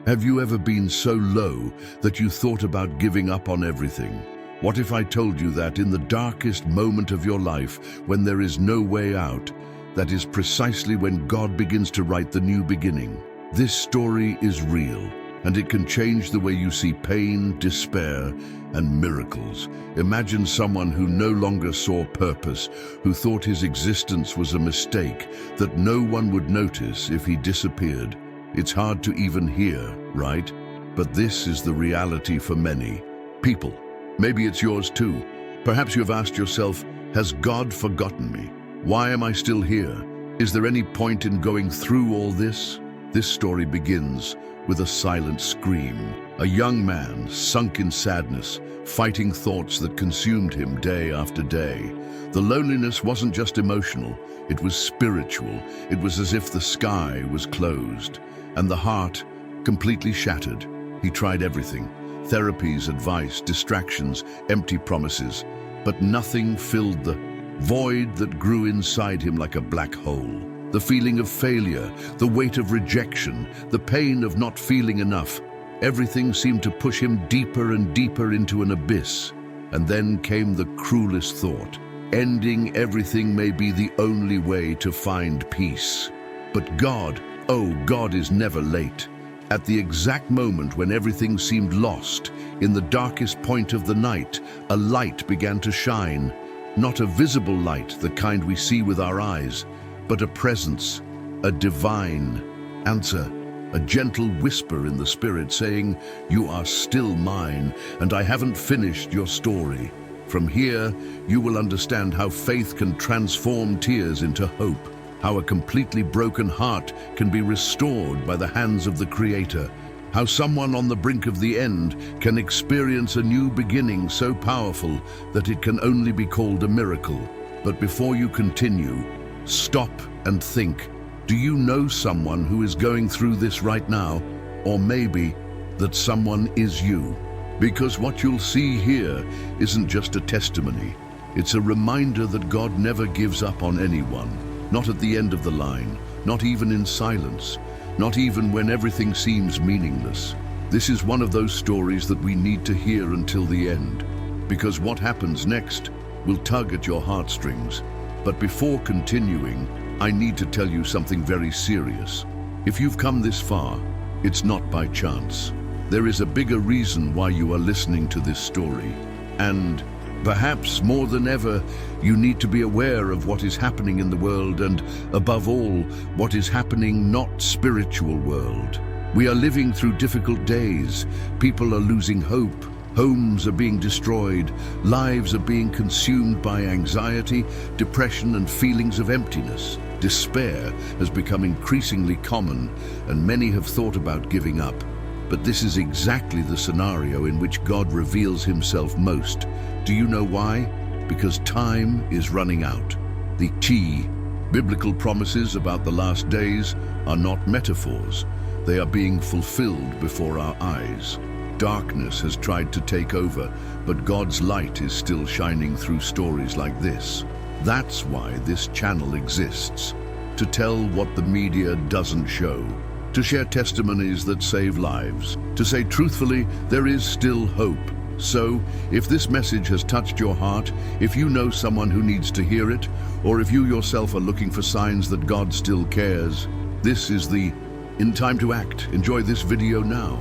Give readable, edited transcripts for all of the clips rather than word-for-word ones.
Have you ever been so low that you thought about giving up on everything? What if I told you that in the darkest moment of your life, when there is no way out, that is precisely when God begins to write the new beginning? This story is real, and it can change the way you see pain, despair, and miracles. Imagine someone who no longer saw purpose, who thought his existence was a mistake, that no one would notice if he disappeared. It's hard to even hear, right? But this is the reality for many people. Maybe it's yours too. Perhaps you've asked yourself, has God forgotten me? Why am I still here? Is there any point in going through all this? This story begins with a silent scream. A young man sunk in sadness, fighting thoughts that consumed him day after day. The loneliness wasn't just emotional, it was spiritual. It was as if the sky was closed, and the heart completely shattered. He tried everything: therapies, advice, distractions, empty promises, but nothing filled the void that grew inside him like a black hole. The feeling of failure, the weight of rejection, the pain of not feeling enough, everything seemed to push him deeper and deeper into an abyss. And then came the cruelest thought: ending everything may be the only way to find peace. But God, oh, God is never late. At the exact moment when everything seemed lost, in the darkest point of the night, a light began to shine. Not a visible light, the kind we see with our eyes, but a presence, a divine answer, a gentle whisper in the spirit saying, "You are still mine, and I haven't finished your story." From here, you will understand how faith can transform tears into hope, how a completely broken heart can be restored by the hands of the Creator, how someone on the brink of the end can experience a new beginning so powerful that it can only be called a miracle. But before you continue, stop and think. Do you know someone who is going through this right now? Or maybe that someone is you? Because what you'll see here isn't just a testimony. It's a reminder that God never gives up on anyone. Not at the end of the line, not even in silence, not even when everything seems meaningless. This is one of those stories that we need to hear until the end, because what happens next will tug at your heartstrings. But before continuing, I need to tell you something very serious. If you've come this far, it's not by chance. There is a bigger reason why you are listening to this story. And perhaps more than ever, you need to be aware of what is happening in the world, and above all, what is happening not spiritual world. We are living through difficult days. People are losing hope. Homes are being destroyed. Lives are being consumed by anxiety, depression, and feelings of emptiness. Despair has become increasingly common, and many have thought about giving up. But this is exactly the scenario in which God reveals himself most. Do you know why? Because time is running out. The key biblical promises about the last days are not metaphors. They are being fulfilled before our eyes. Darkness has tried to take over, but God's light is still shining through stories like this. That's why this channel exists, to tell what the media doesn't show, to share testimonies that save lives, to say truthfully, there is still hope. So, if this message has touched your heart, if you know someone who needs to hear it, or if you yourself are looking for signs that God still cares, this is the In Time to Act. Enjoy this video now.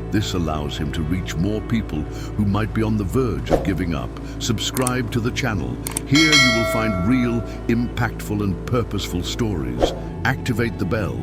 This allows him to reach more people who might be on the verge of giving up. Subscribe to the channel. Here you will find real, impactful and purposeful stories. Activate the bell.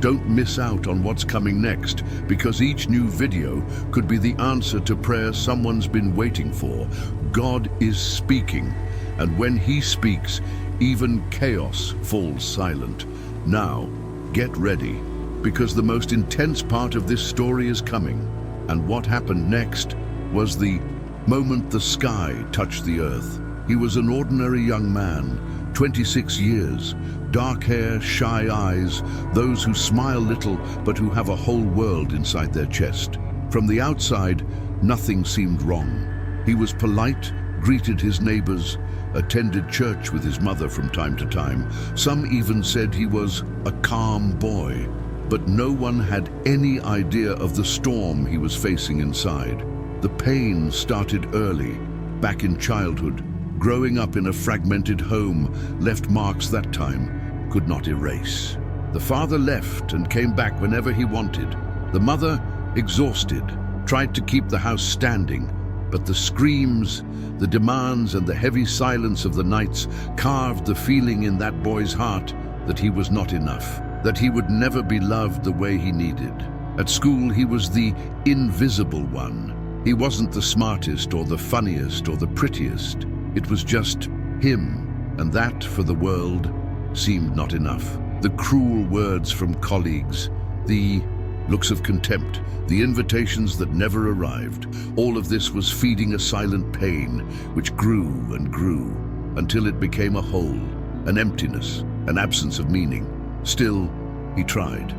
Don't miss out on what's coming next, because each new video could be the answer to prayer someone's been waiting for. God is speaking, and when he speaks, even chaos falls silent. Now, get ready, because the most intense part of this story is coming. And what happened next was the moment the sky touched the earth. He was an ordinary young man, 26 years, dark hair, shy eyes, those who smile little but who have a whole world inside their chest. From the outside, nothing seemed wrong. He was polite, greeted his neighbors, attended church with his mother from time to time. Some even said he was a calm boy. but no one had any idea of the storm he was facing inside. The pain started early, back in childhood. Growing up in a fragmented home left marks that time could not erase. The father left and came back whenever he wanted. The mother, exhausted, tried to keep the house standing, but the screams, the demands, and the heavy silence of the nights carved the feeling in that boy's heart that he was not enough, that he would never be loved the way he needed. At school, he was the invisible one. He wasn't the smartest or the funniest or the prettiest. It was just him, and that, for the world, seemed not enough. The cruel words from colleagues, the looks of contempt, the invitations that never arrived, all of this was feeding a silent pain which grew and grew until it became a hole, an emptiness, an absence of meaning. Still, he tried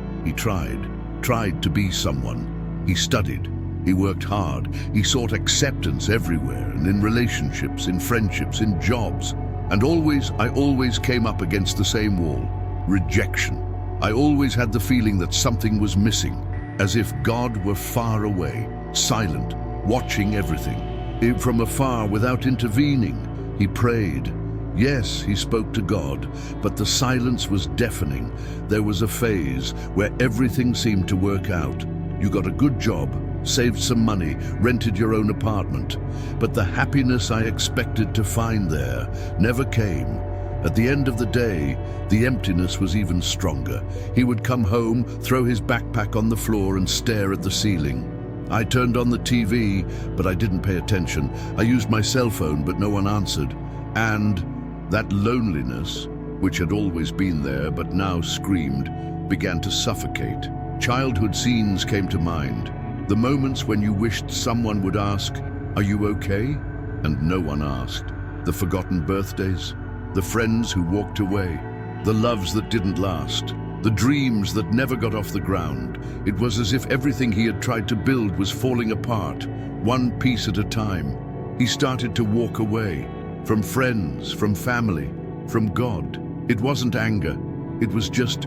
to be someone. He studied, he worked hard, he sought acceptance everywhere, and in relationships, in friendships, in jobs. And I always came up against the same wall, rejection. I always had the feeling that something was missing, as if God were far away, silent, watching everything. From afar, without intervening, he prayed. Yes, he spoke to God, but the silence was deafening. There was a phase where everything seemed to work out. You got a good job, saved some money, rented your own apartment, but the happiness I expected to find there never came. At the end of the day, the emptiness was even stronger. He would come home, throw his backpack on the floor and stare at the ceiling. I turned on the TV, but I didn't pay attention. I used my cell phone, but no one answered. And that loneliness, which had always been there but now screamed, began to suffocate. Childhood scenes came to mind. The moments when you wished someone would ask, "Are you okay?" And no one asked. The forgotten birthdays, the friends who walked away, the loves that didn't last, the dreams that never got off the ground. It was as if everything he had tried to build was falling apart, one piece at a time. He started to walk away, from friends, from family, from God. It wasn't anger, it was just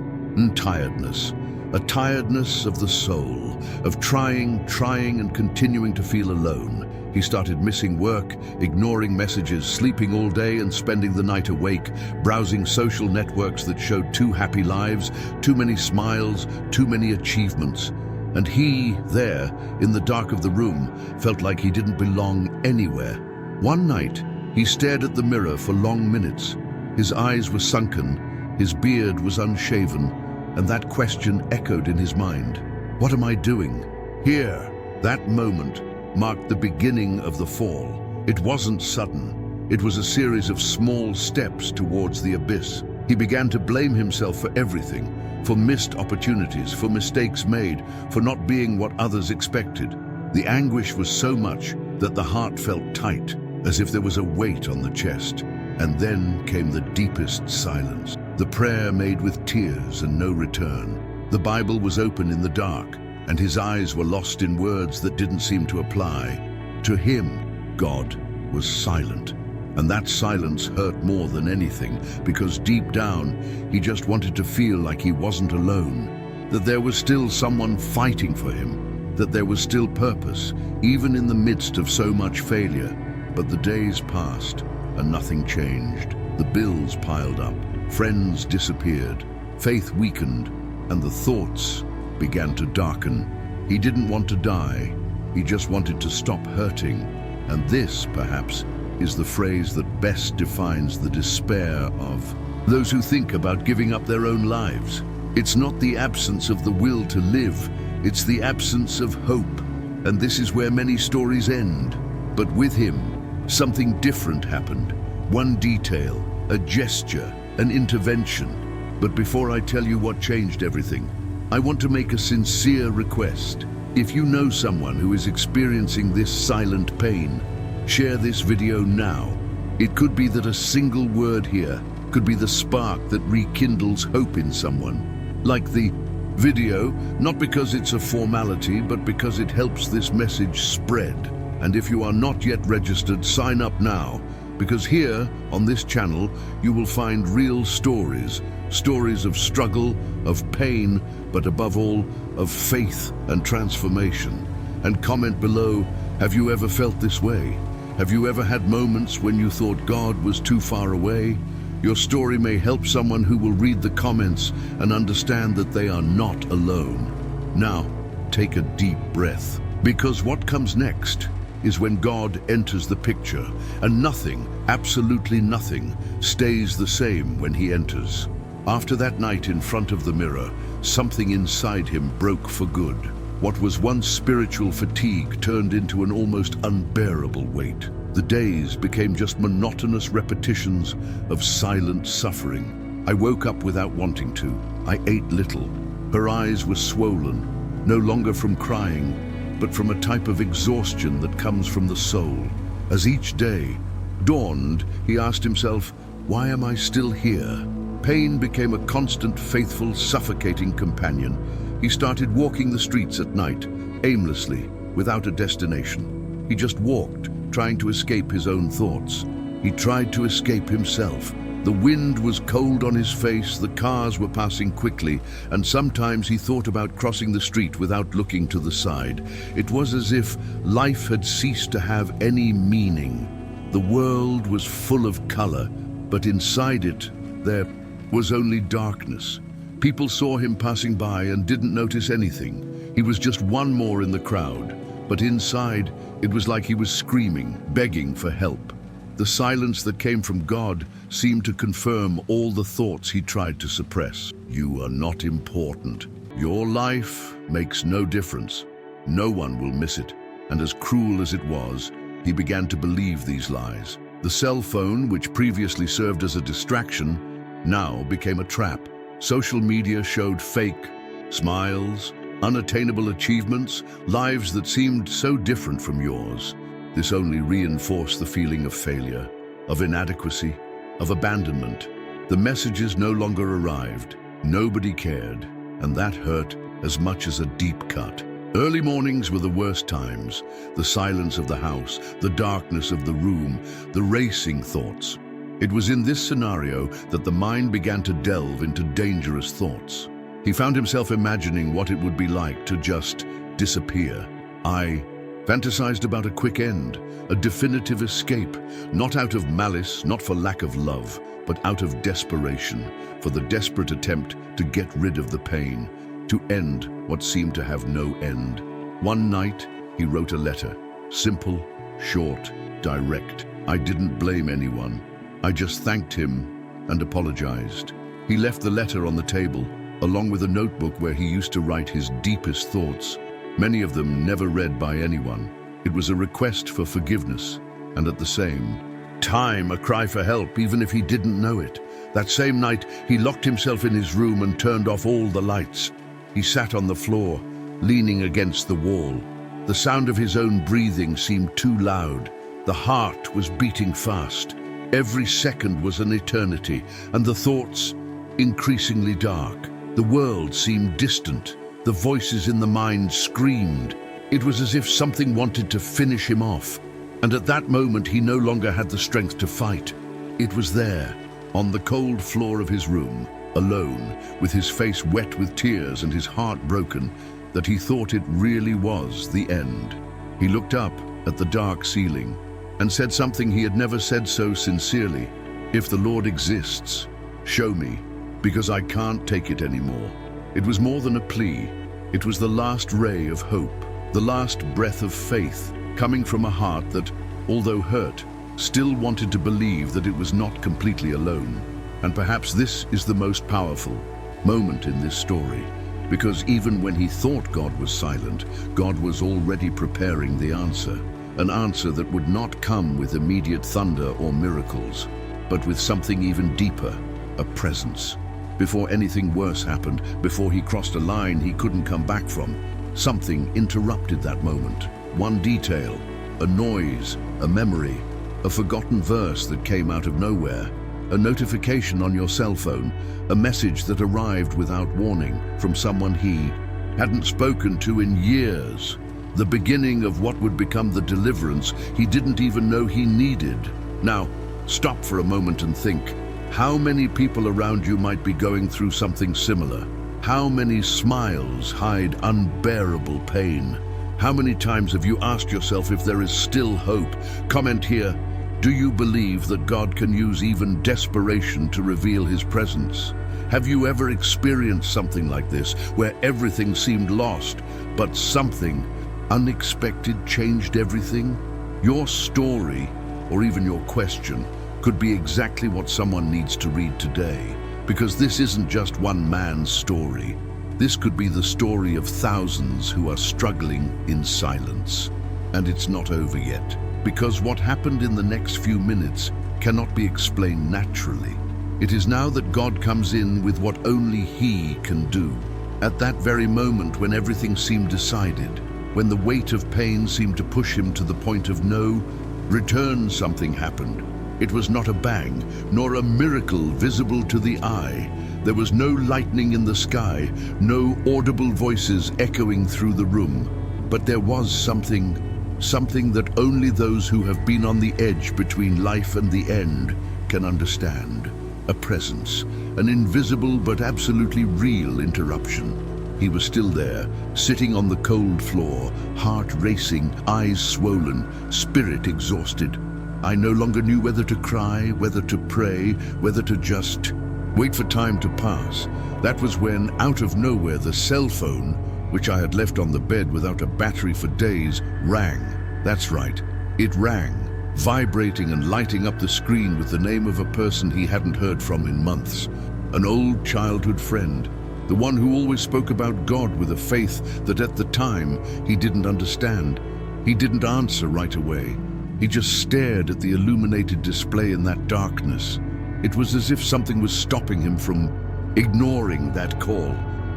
tiredness. A tiredness of the soul, of trying and continuing to feel alone. He started missing work, ignoring messages, sleeping all day and spending the night awake, browsing social networks that showed too happy lives, too many smiles, too many achievements. And he, there, in the dark of the room, felt like he didn't belong anywhere. One night, he stared at the mirror for long minutes. His eyes were sunken, his beard was unshaven, and that question echoed in his mind. What am I doing here? That moment marked the beginning of the fall. It wasn't sudden. It was a series of small steps towards the abyss. He began to blame himself for everything, for missed opportunities, for mistakes made, for not being what others expected. The anguish was so much that the heart felt tight, as if there was a weight on the chest. And then came the deepest silence. The prayer made with tears and no return. The Bible was open in the dark, and his eyes were lost in words that didn't seem to apply. To him, God was silent. And that silence hurt more than anything, because deep down, he just wanted to feel like he wasn't alone, that there was still someone fighting for him, that there was still purpose, even in the midst of so much failure. But the days passed, and nothing changed. The bills piled up, friends disappeared, faith weakened, and the thoughts began to darken. He didn't want to die, he just wanted to stop hurting. And this, perhaps, is the phrase that best defines the despair of those who think about giving up their own lives. It's not the absence of the will to live, it's the absence of hope. And this is where many stories end. But with him, something different happened. One detail, a gesture, an intervention. But before I tell you what changed everything, I want to make a sincere request. If you know someone who is experiencing this silent pain, share this video now. It could be that a single word here could be the spark that rekindles hope in someone. Like the video, not because it's a formality, but because it helps this message spread. And if you are not yet registered, sign up now, because here on this channel you will find real stories, stories of struggle, of pain, but above all, of faith and transformation. And comment below, have you ever felt this way? Have you ever had moments when you thought God was too far away? Your story may help someone who will read the comments and understand that they are not alone. Now, take a deep breath, because what comes next is when God enters the picture, and nothing, absolutely nothing, stays the same when he enters. After that night in front of the mirror, something inside him broke for good. What was once spiritual fatigue turned into an almost unbearable weight. The days became just monotonous repetitions of silent suffering. I woke up without wanting to. I ate little. Her eyes were swollen, no longer from crying, but from a type of exhaustion that comes from the soul. As each day dawned, he asked himself, why am I still here? Pain became a constant, faithful, suffocating companion. He started walking the streets at night, aimlessly, without a destination. He just walked, trying to escape his own thoughts. He tried to escape himself. The wind was cold on his face, the cars were passing quickly, and sometimes he thought about crossing the street without looking to the side. It was as if life had ceased to have any meaning. The world was full of color, but inside it, there was only darkness. People saw him passing by and didn't notice anything. He was just one more in the crowd, but inside, it was like he was screaming, begging for help. The silence that came from God seemed to confirm all the thoughts he tried to suppress. You are not important. Your life makes no difference. No one will miss it. And as cruel as it was, he began to believe these lies. The cell phone, which previously served as a distraction, now became a trap. Social media showed fake smiles, unattainable achievements, lives that seemed so different from yours. This only reinforced the feeling of failure, of inadequacy, of abandonment. The messages no longer arrived. Nobody cared, and that hurt as much as a deep cut. Early mornings were the worst times. The silence of the house, the darkness of the room, the racing thoughts. It was in this scenario that the mind began to delve into dangerous thoughts. He found himself imagining what it would be like to just disappear. I fantasized about a quick end, a definitive escape, not out of malice, not for lack of love, but out of desperation, for the desperate attempt to get rid of the pain, to end what seemed to have no end. One night, he wrote a letter, simple, short, direct. I didn't blame anyone. I just thanked him and apologized. He left the letter on the table, along with a notebook where he used to write his deepest thoughts, many of them never read by anyone. It was a request for forgiveness, and at the same time, a cry for help, even if he didn't know it. That same night, he locked himself in his room and turned off all the lights. He sat on the floor, leaning against the wall. The sound of his own breathing seemed too loud. The heart was beating fast. Every second was an eternity, and the thoughts increasingly dark. The world seemed distant. The voices in the mind screamed. It was as if something wanted to finish him off. And at that moment, he no longer had the strength to fight. It was there, on the cold floor of his room, alone, with his face wet with tears and his heart broken, that he thought it really was the end. He looked up at the dark ceiling and said something he had never said so sincerely. If the Lord exists, show me, because I can't take it anymore. It was more than a plea. It was the last ray of hope, the last breath of faith, coming from a heart that, although hurt, still wanted to believe that it was not completely alone. And perhaps this is the most powerful moment in this story, because even when he thought God was silent, God was already preparing the answer. An answer that would not come with immediate thunder or miracles, but with something even deeper, a presence. Before anything worse happened, before he crossed a line he couldn't come back from, something interrupted that moment. One detail, a noise, a memory, a forgotten verse that came out of nowhere, a notification on your cell phone, a message that arrived without warning from someone he hadn't spoken to in years. The beginning of what would become the deliverance he didn't even know he needed. Now, stop for a moment and think. How many people around you might be going through something similar? How many smiles hide unbearable pain? How many times have you asked yourself if there is still hope? Comment here. Do you believe that God can use even desperation to reveal His presence? Have you ever experienced something like this, where everything seemed lost, but something unexpected changed everything? Your story, or even your question, could be exactly what someone needs to read today. Because this isn't just one man's story. This could be the story of thousands who are struggling in silence. And it's not over yet. Because what happened in the next few minutes cannot be explained naturally. It is now that God comes in with what only He can do. At that very moment when everything seemed decided, when the weight of pain seemed to push Him to the point of no return, something happened. It was not a bang, nor a miracle visible to the eye. There was no lightning in the sky, no audible voices echoing through the room. But there was something that only those who have been on the edge between life and the end can understand. A presence, an invisible but absolutely real interruption. He was still there, sitting on the cold floor, heart racing, eyes swollen, spirit exhausted. I no longer knew whether to cry, whether to pray, whether to just wait for time to pass. That was when, out of nowhere, the cell phone, which I had left on the bed without a battery for days, rang. That's right, it rang, vibrating and lighting up the screen with the name of a person he hadn't heard from in months. An old childhood friend, the one who always spoke about God with a faith that at the time he didn't understand. He didn't answer right away. He just stared at the illuminated display in that darkness. It was as if something was stopping him from ignoring that call.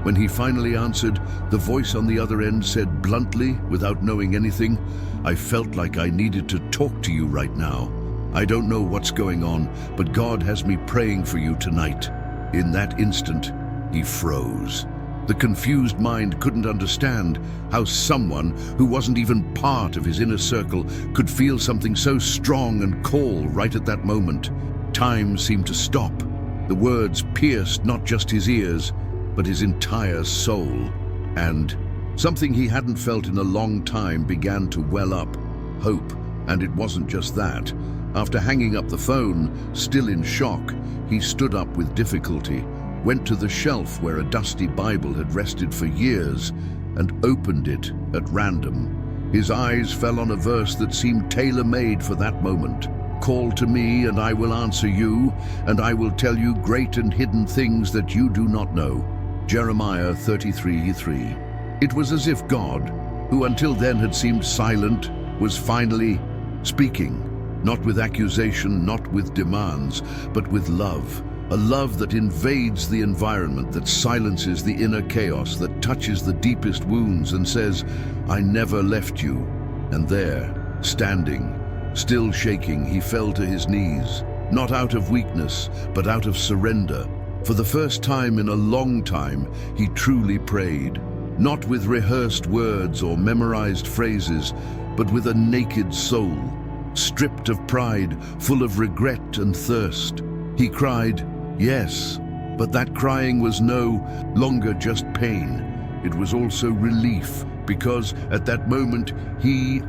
When he finally answered, the voice on the other end said bluntly, without knowing anything, "I felt like I needed to talk to you right now. I don't know what's going on, but God has me praying for you tonight." In that instant, he froze. The confused mind couldn't understand how someone who wasn't even part of his inner circle could feel something so strong and call right at that moment. Time seemed to stop. The words pierced not just his ears, but his entire soul. And something he hadn't felt in a long time began to well up. Hope. And it wasn't just that. After hanging up the phone, still in shock, he stood up with difficulty, went to the shelf where a dusty Bible had rested for years, and opened it at random. His eyes fell on a verse that seemed tailor-made for that moment. "Call to me, and I will answer you, and I will tell you great and hidden things that you do not know." Jeremiah 33:3. It was as if God, who until then had seemed silent, was finally speaking, not with accusation, not with demands, but with love. A love that invades the environment, that silences the inner chaos, that touches the deepest wounds and says, "I never left you." And there, standing, still shaking, he fell to his knees, not out of weakness, but out of surrender. For the first time in a long time, he truly prayed, not with rehearsed words or memorized phrases, but with a naked soul, stripped of pride, full of regret and thirst. He cried, yes, but that crying was no longer just pain. It was also relief, because at that moment,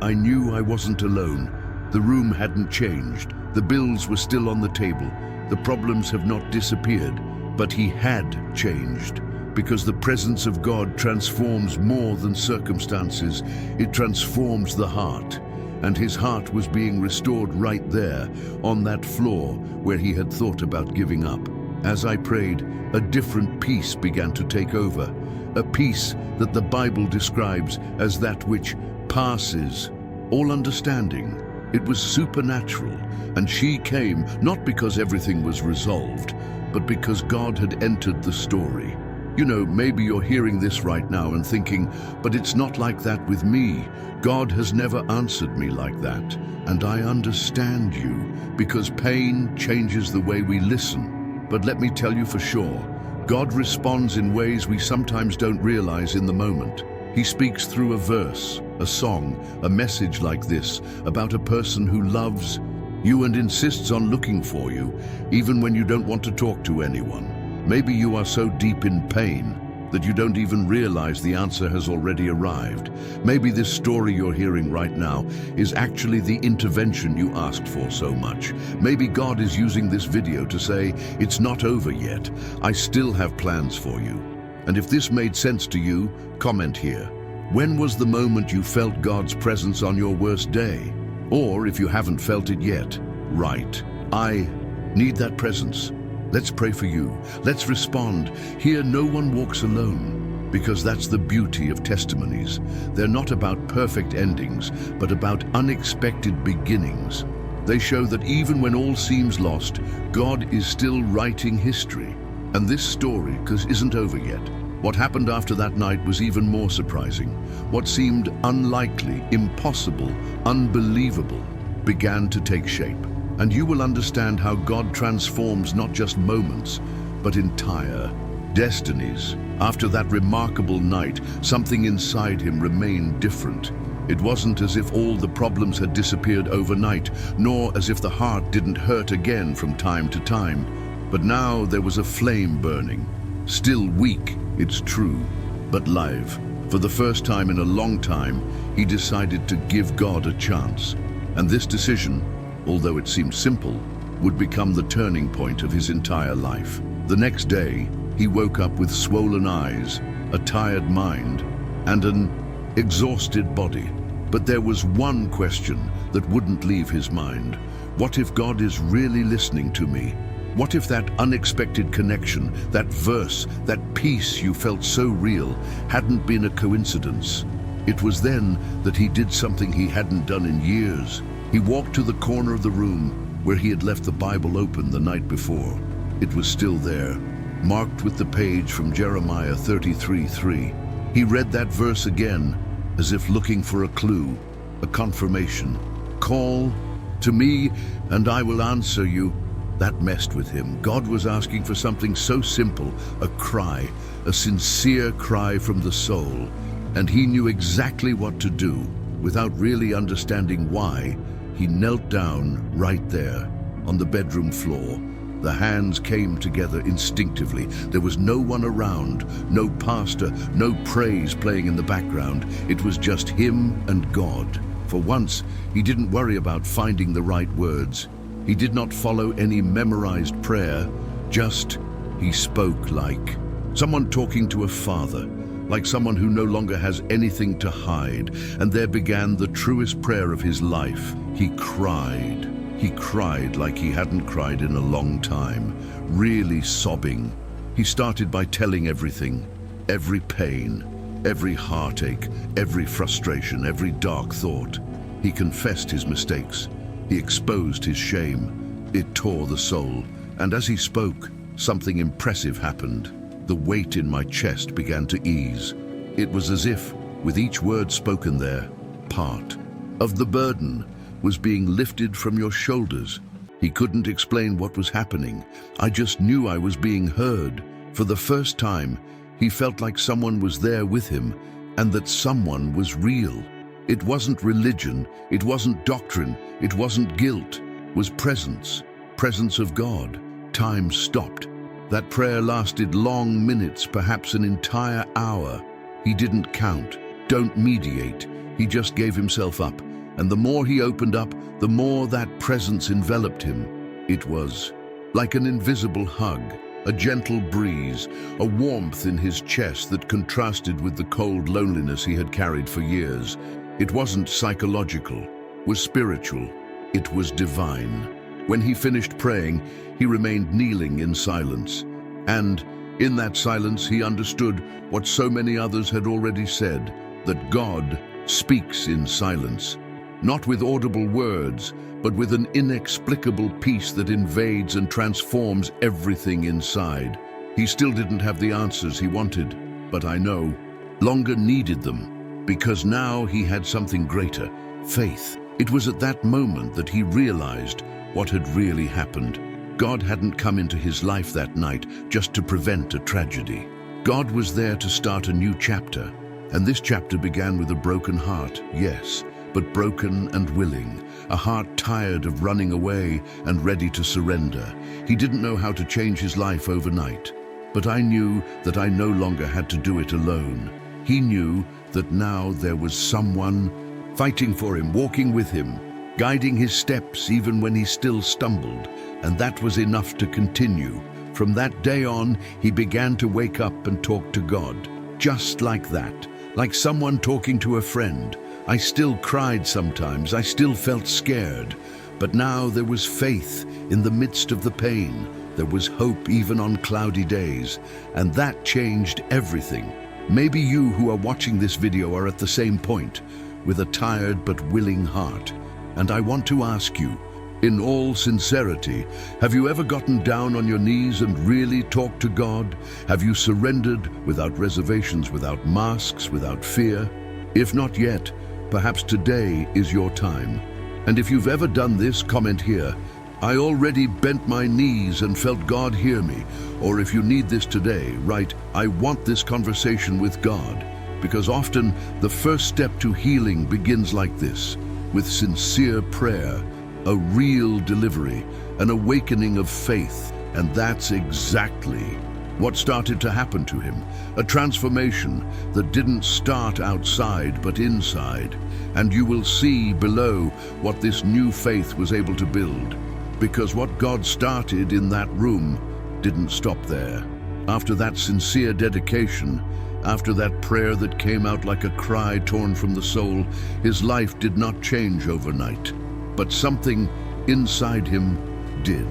I knew I wasn't alone. The room hadn't changed. The bills were still on the table. The problems have not disappeared, but he had changed. Because the presence of God transforms more than circumstances. It transforms the heart. And his heart was being restored right there, on that floor where he had thought about giving up. As I prayed, a different peace began to take over. A peace that the Bible describes as that which passes all understanding. It was supernatural, and she came not because everything was resolved, but because God had entered the story. You know, maybe you're hearing this right now and thinking, but it's not like that with me. God has never answered me like that. And I understand you, because pain changes the way we listen. But let me tell you for sure, God responds in ways we sometimes don't realize in the moment. He speaks through a verse, a song, a message like this about a person who loves you and insists on looking for you, even when you don't want to talk to anyone. Maybe you are so deep in pain that you don't even realize the answer has already arrived. Maybe this story you're hearing right now is actually the intervention you asked for so much. Maybe God is using this video to say, it's not over yet. I still have plans for you. And if this made sense to you, comment here. When was the moment you felt God's presence on your worst day? Or if you haven't felt it yet, write, I need that presence. Let's pray for you. Let's respond. Here, no one walks alone, because that's the beauty of testimonies. They're not about perfect endings, but about unexpected beginnings. They show that even when all seems lost, God is still writing history. And this story isn't over yet. What happened after that night was even more surprising. What seemed unlikely, impossible, unbelievable, began to take shape. And you will understand how God transforms not just moments, but entire destinies. After that remarkable night, something inside him remained different. It wasn't as if all the problems had disappeared overnight, nor as if the heart didn't hurt again from time to time. But now there was a flame burning. Still weak, it's true, but live. For the first time in a long time, he decided to give God a chance. And this decision, although it seemed simple, would become the turning point of his entire life. The next day, he woke up with swollen eyes, a tired mind, and an exhausted body. But there was one question that wouldn't leave his mind. What if God is really listening to me? What if that unexpected connection, that verse, that peace you felt so real, hadn't been a coincidence? It was then that he did something he hadn't done in years. He walked to the corner of the room where he had left the Bible open the night before. It was still there, marked with the page from Jeremiah 33:3. He read that verse again, as if looking for a clue, a confirmation. Call to me, and I will answer you. That messed with him. God was asking for something so simple, a cry, a sincere cry from the soul. And he knew exactly what to do. Without really understanding why, he knelt down right there, on the bedroom floor. The hands came together instinctively. There was no one around, no pastor, no praise playing in the background. It was just him and God. For once, he didn't worry about finding the right words. He did not follow any memorized prayer, just he spoke like someone talking to a father, like someone who no longer has anything to hide. And there began the truest prayer of his life. He cried. He cried like he hadn't cried in a long time, really sobbing. He started by telling everything, every pain, every heartache, every frustration, every dark thought. He confessed his mistakes. He exposed his shame. It tore the soul. And as he spoke, something impressive happened. The weight in my chest began to ease. It was as if, with each word spoken there, part of the burden was being lifted from your shoulders. He couldn't explain what was happening. I just knew I was being heard. For the first time, he felt like someone was there with him, and that someone was real. It wasn't religion, it wasn't doctrine, it wasn't guilt. It was presence, presence of God. Time stopped. That prayer lasted long minutes, perhaps an entire hour. He didn't count, don't mediate. He just gave himself up. And the more he opened up, the more that presence enveloped him. It was like an invisible hug, a gentle breeze, a warmth in his chest that contrasted with the cold loneliness he had carried for years. It wasn't psychological, was spiritual, it was divine. When he finished praying, he remained kneeling in silence. And in that silence, he understood what so many others had already said, that God speaks in silence. Not with audible words, but with an inexplicable peace that invades and transforms everything inside. He still didn't have the answers he wanted, but I know, longer needed them, because now he had something greater, faith. It was at that moment that he realized what had really happened. God hadn't come into his life that night just to prevent a tragedy. God was there to start a new chapter, and this chapter began with a broken heart, yes, but broken and willing, a heart tired of running away and ready to surrender. He didn't know how to change his life overnight, But I knew that I no longer had to do it alone. He knew that now there was someone fighting for him, walking with him, guiding his steps even when he still stumbled, and that was enough to continue. From that day on, he began to wake up and talk to God, just like that, like someone talking to a friend. I still cried sometimes, I still felt scared, but now there was faith in the midst of the pain. There was hope even on cloudy days, and that changed everything. Maybe you who are watching this video are at the same point, with a tired but willing heart. And I want to ask you, in all sincerity, have you ever gotten down on your knees and really talked to God? Have you surrendered without reservations, without masks, without fear? If not yet, perhaps today is your time. And if you've ever done this, comment here. I already bent my knees and felt God hear me. Or if you need this today, write, I want this conversation with God. Because often the first step to healing begins like this, with sincere prayer, a real delivery, an awakening of faith. And that's exactly what started to happen to him. A transformation that didn't start outside but inside. And you will see below what this new faith was able to build. Because what God started in that room didn't stop there. After that sincere dedication, after that prayer that came out like a cry torn from the soul, his life did not change overnight. But something inside him did.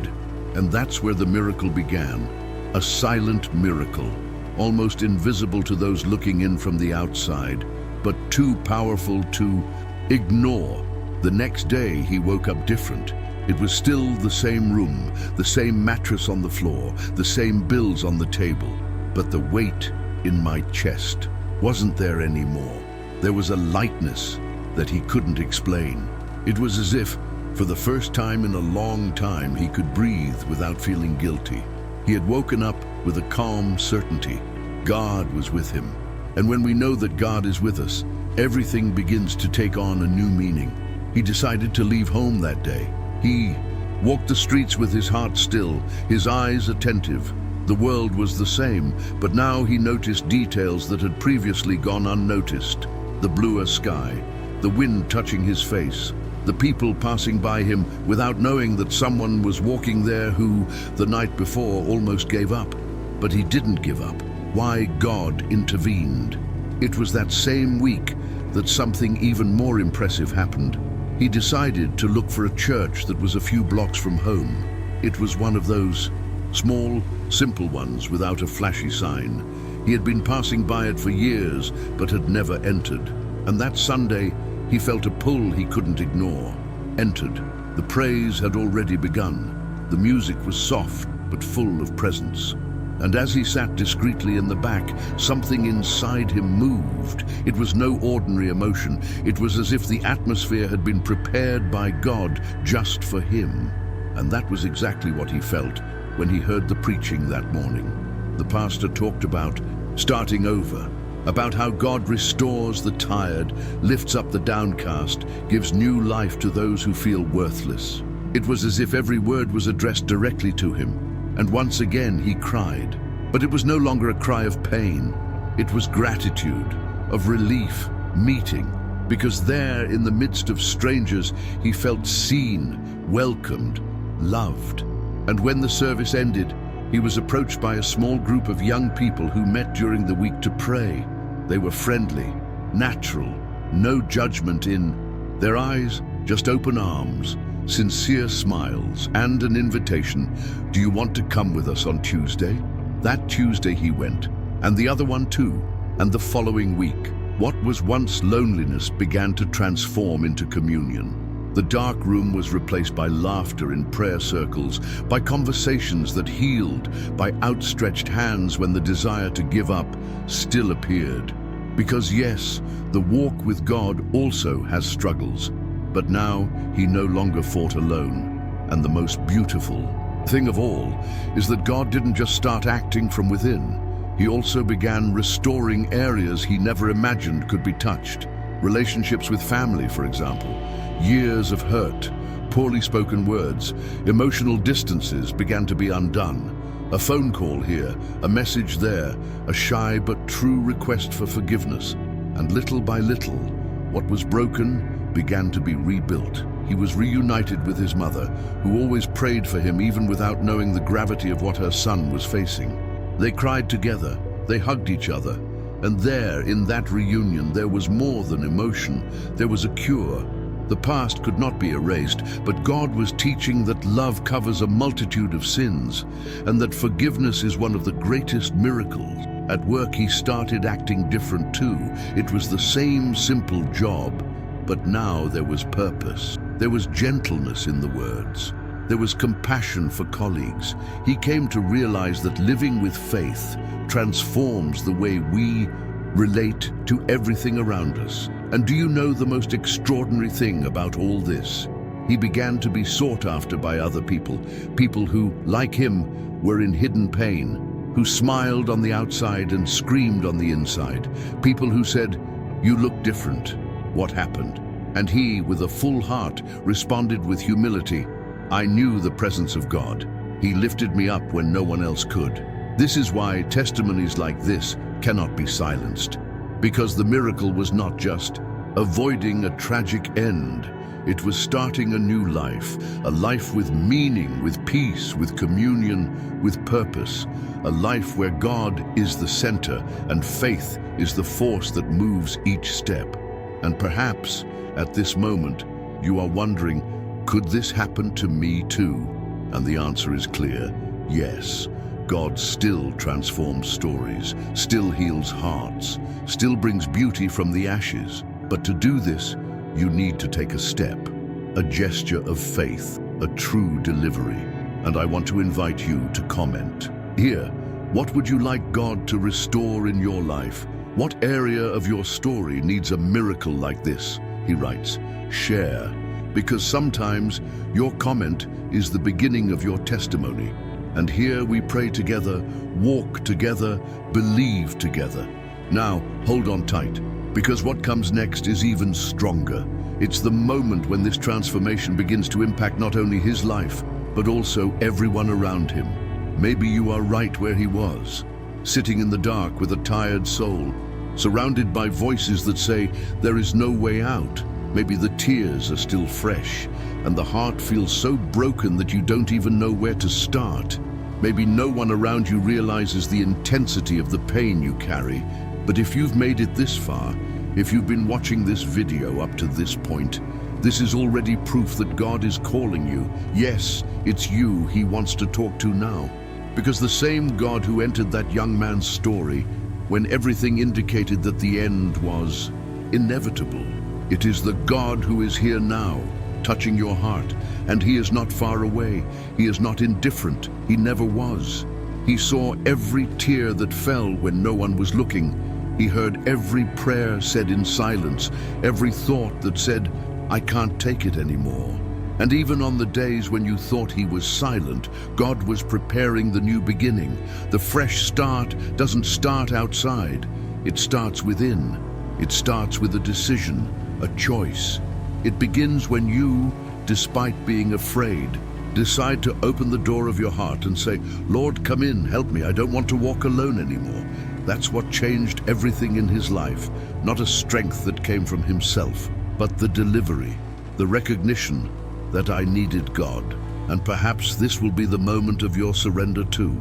And that's where the miracle began. A silent miracle, almost invisible to those looking in from the outside, but too powerful to ignore. The next day he woke up different. It was still the same room, the same mattress on the floor, the same bills on the table. But the weight in my chest wasn't there anymore. There was a lightness that he couldn't explain. It was as if, for the first time in a long time, he could breathe without feeling guilty. He had woken up with a calm certainty. God was with him. And when we know that God is with us, everything begins to take on a new meaning. He decided to leave home that day. He walked the streets with his heart still, his eyes attentive. The world was the same, but now he noticed details that had previously gone unnoticed. The bluer sky, the wind touching his face, the people passing by him without knowing that someone was walking there who, the night before, almost gave up. But he didn't give up. Why? God intervened. It was that same week that something even more impressive happened. He decided to look for a church that was a few blocks from home. It was one of those small, simple ones without a flashy sign. He had been passing by it for years, but had never entered. And that Sunday, he felt a pull he couldn't ignore. Entered. The praise had already begun. The music was soft, but full of presence. And as he sat discreetly in the back, something inside him moved. It was no ordinary emotion. It was as if the atmosphere had been prepared by God just for him. And that was exactly what he felt when he heard the preaching that morning. The pastor talked about starting over, about how God restores the tired, lifts up the downcast, gives new life to those who feel worthless. It was as if every word was addressed directly to him. And once again he cried. But it was no longer a cry of pain. It was gratitude, of relief, meeting. Because there, in the midst of strangers, he felt seen, welcomed, loved. And when the service ended, he was approached by a small group of young people who met during the week to pray. They were friendly, natural, no judgment in their eyes, just open arms, sincere smiles, and an invitation. Do you want to come with us on Tuesday? That Tuesday he went, and the other one too. And the following week, what was once loneliness began to transform into communion. The dark room was replaced by laughter in prayer circles, by conversations that healed, by outstretched hands when the desire to give up still appeared. Because yes, the walk with God also has struggles. But now he no longer fought alone. And the most beautiful thing of all is that God didn't just start acting from within. He also began restoring areas he never imagined could be touched. Relationships with family, for example. Years of hurt, poorly spoken words, emotional distances began to be undone. A phone call here, a message there, a shy but true request for forgiveness. And little by little, what was broken began to be rebuilt. He was reunited with his mother, who always prayed for him even without knowing the gravity of what her son was facing. They cried together, they hugged each other, and there, in that reunion, there was more than emotion, there was a cure. The past could not be erased, but God was teaching that love covers a multitude of sins, and that forgiveness is one of the greatest miracles. At work, he started acting different too. It was the same simple job, but now there was purpose. There was gentleness in the words. There was compassion for colleagues. He came to realize that living with faith transforms the way we relate to everything around us. And do you know the most extraordinary thing about all this? He began to be sought after by other people, people who, like him, were in hidden pain, who smiled on the outside and screamed on the inside, people who said, "You look different. What happened?" And he, with a full heart, responded with humility, "I knew the presence of God. He lifted me up when no one else could." This is why testimonies like this cannot be silenced, because the miracle was not just avoiding a tragic end. It was starting a new life, a life with meaning, with peace, with communion, with purpose, a life where God is the center and faith is the force that moves each step. And perhaps, at this moment, you are wondering, could this happen to me too? And the answer is clear, yes. God still transforms stories, still heals hearts, still brings beauty from the ashes. But to do this, you need to take a step, a gesture of faith, a true delivery. And I want to invite you to comment. Here, what would you like God to restore in your life? What area of your story needs a miracle like this? He writes, share, because sometimes your comment is the beginning of your testimony. And here we pray together, walk together, believe together. Now, hold on tight, because what comes next is even stronger. It's the moment when this transformation begins to impact not only his life, but also everyone around him. Maybe you are right where he was, sitting in the dark with a tired soul, surrounded by voices that say there is no way out. Maybe the tears are still fresh, and the heart feels so broken that you don't even know where to start. Maybe no one around you realizes the intensity of the pain you carry. But if you've made it this far, if you've been watching this video up to this point, this is already proof that God is calling you. Yes, it's you he wants to talk to now. Because the same God who entered that young man's story when everything indicated that the end was inevitable, it is the God who is here now, touching your heart. And he is not far away. He is not indifferent. He never was. He saw every tear that fell when no one was looking. He heard every prayer said in silence, every thought that said, "I can't take it anymore." And even on the days when you thought he was silent, God was preparing the new beginning. The fresh start doesn't start outside. It starts within. It starts with a decision, a choice. It begins when you, despite being afraid, decide to open the door of your heart and say, "Lord, come in, help me. I don't want to walk alone anymore." That's what changed everything in his life. Not a strength that came from himself, but the delivery, the recognition that I needed God. And perhaps this will be the moment of your surrender too.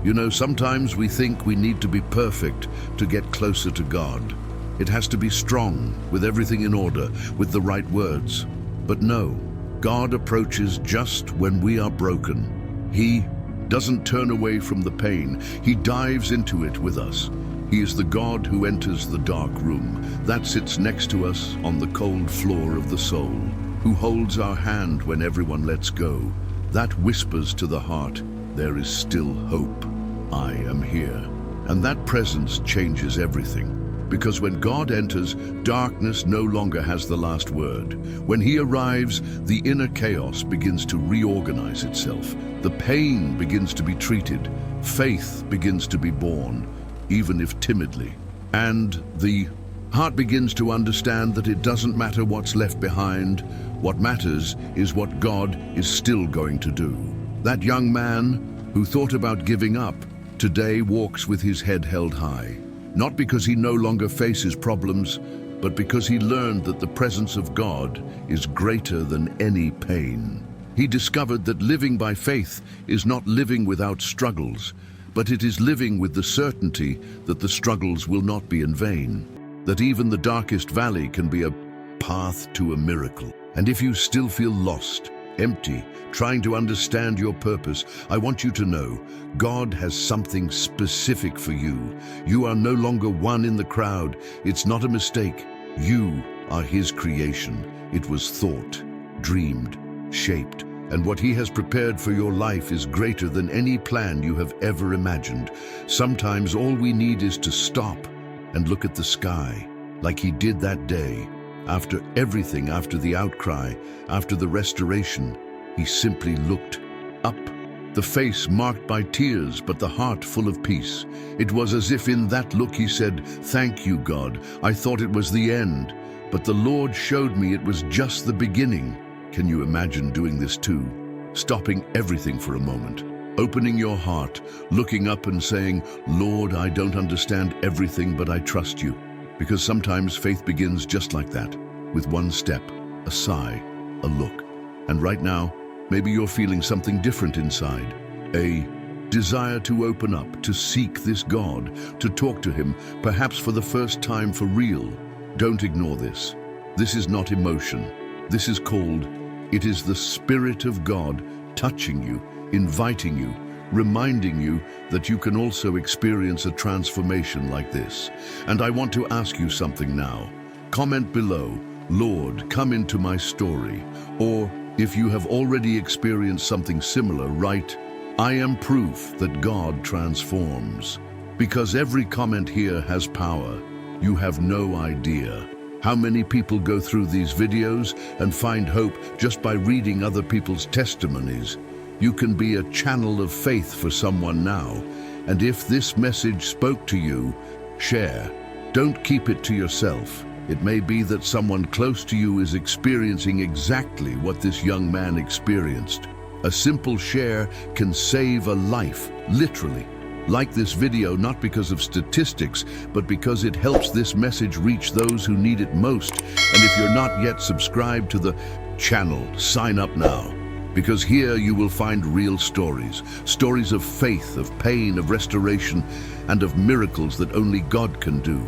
You know, sometimes we think we need to be perfect to get closer to God. It has to be strong, with everything in order, with the right words. But no, God approaches just when we are broken. He doesn't turn away from the pain. He dives into it with us. He is the God who enters the dark room, that sits next to us on the cold floor of the soul, who holds our hand when everyone lets go, that whispers to the heart, "There is still hope. I am here." And that presence changes everything. Because when God enters, darkness no longer has the last word. When he arrives, the inner chaos begins to reorganize itself. The pain begins to be treated. Faith begins to be born, even if timidly. And the heart begins to understand that it doesn't matter what's left behind. What matters is what God is still going to do. That young man, who thought about giving up, today walks with his head held high. Not because he no longer faces problems, but because he learned that the presence of God is greater than any pain. He discovered that living by faith is not living without struggles, but it is living with the certainty that the struggles will not be in vain, that even the darkest valley can be a path to a miracle. And if you still feel lost, empty, trying to understand your purpose, I want you to know God has something specific for you. You are no longer one in the crowd. It's not a mistake. You are His creation. It was thought, dreamed, shaped, and what He has prepared for your life is greater than any plan you have ever imagined. Sometimes all we need is to stop and look at the sky, like He did that day. After everything, after the outcry, after the restoration, He simply looked up, the face marked by tears, but the heart full of peace. It was as if in that look He said, "Thank you, God. I thought it was the end, but the Lord showed me it was just the beginning." Can you imagine doing this too? Stopping everything for a moment, opening your heart, looking up and saying, "Lord, I don't understand everything, but I trust you." Because sometimes faith begins just like that, with one step, a sigh, a look. And right now, maybe you're feeling something different inside. A desire to open up, to seek this God, to talk to Him, perhaps for the first time for real. Don't ignore this. This is not emotion. This is called, it is the Spirit of God touching you, inviting you, reminding you that you can also experience a transformation like this. And I want to ask you something now. Comment below, "Lord, come into my story." Or, if you have already experienced something similar, write, "I am proof that God transforms." Because every comment here has power. You have no idea how many people go through these videos and find hope just by reading other people's testimonies. You can be a channel of faith for someone now. And if this message spoke to you, share. Don't keep it to yourself. It may be that someone close to you is experiencing exactly what this young man experienced. A simple share can save a life, literally. Like this video not because of statistics, but because it helps this message reach those who need it most. And if you're not yet subscribed to the channel, sign up now. Because here you will find real stories. Stories of faith, of pain, of restoration, and of miracles that only God can do.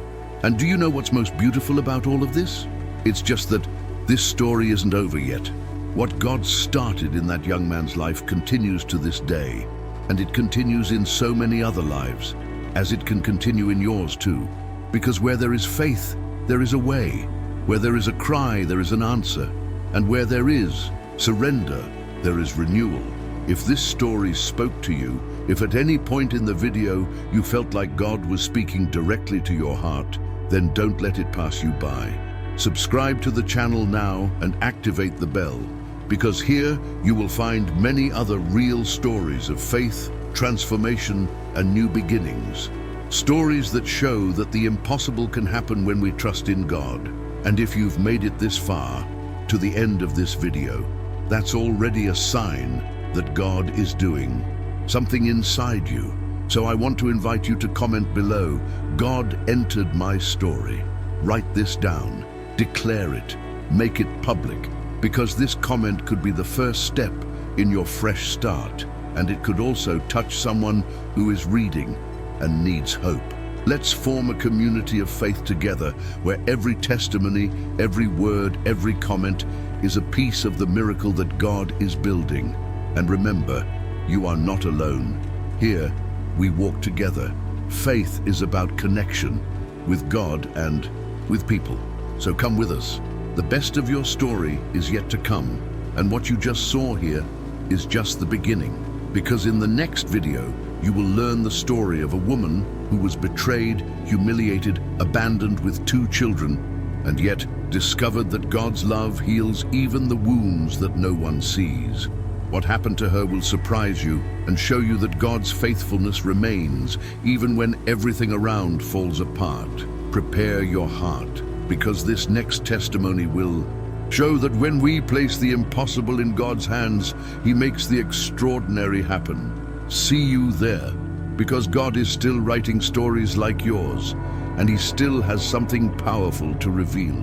And do you know what's most beautiful about all of this? It's just that this story isn't over yet. What God started in that young man's life continues to this day. And it continues in so many other lives, as it can continue in yours too. Because where there is faith, there is a way. Where there is a cry, there is an answer. And where there is surrender, there is renewal. If this story spoke to you, if at any point in the video you felt like God was speaking directly to your heart, then don't let it pass you by. Subscribe to the channel now and activate the bell, because here you will find many other real stories of faith, transformation, and new beginnings. Stories that show that the impossible can happen when we trust in God. And if you've made it this far, to the end of this video, that's already a sign that God is doing something inside you. So I want to invite you to comment below, "God entered my story." Write this down, declare it, make it public, because this comment could be the first step in your fresh start, and it could also touch someone who is reading and needs hope. Let's form a community of faith together, where every testimony, every word, every comment is a piece of the miracle that God is building. And remember, you are not alone. Here, we walk together. Faith is about connection with God and with people. So come with us. The best of your story is yet to come, and what you just saw here is just the beginning. Because in the next video, you will learn the story of a woman who was betrayed, humiliated, abandoned with 2 children, and yet discovered that God's love heals even the wounds that no one sees. What happened to her will surprise you and show you that God's faithfulness remains even when everything around falls apart. Prepare your heart, because this next testimony will show that when we place the impossible in God's hands, He makes the extraordinary happen. See you there, because God is still writing stories like yours, and He still has something powerful to reveal.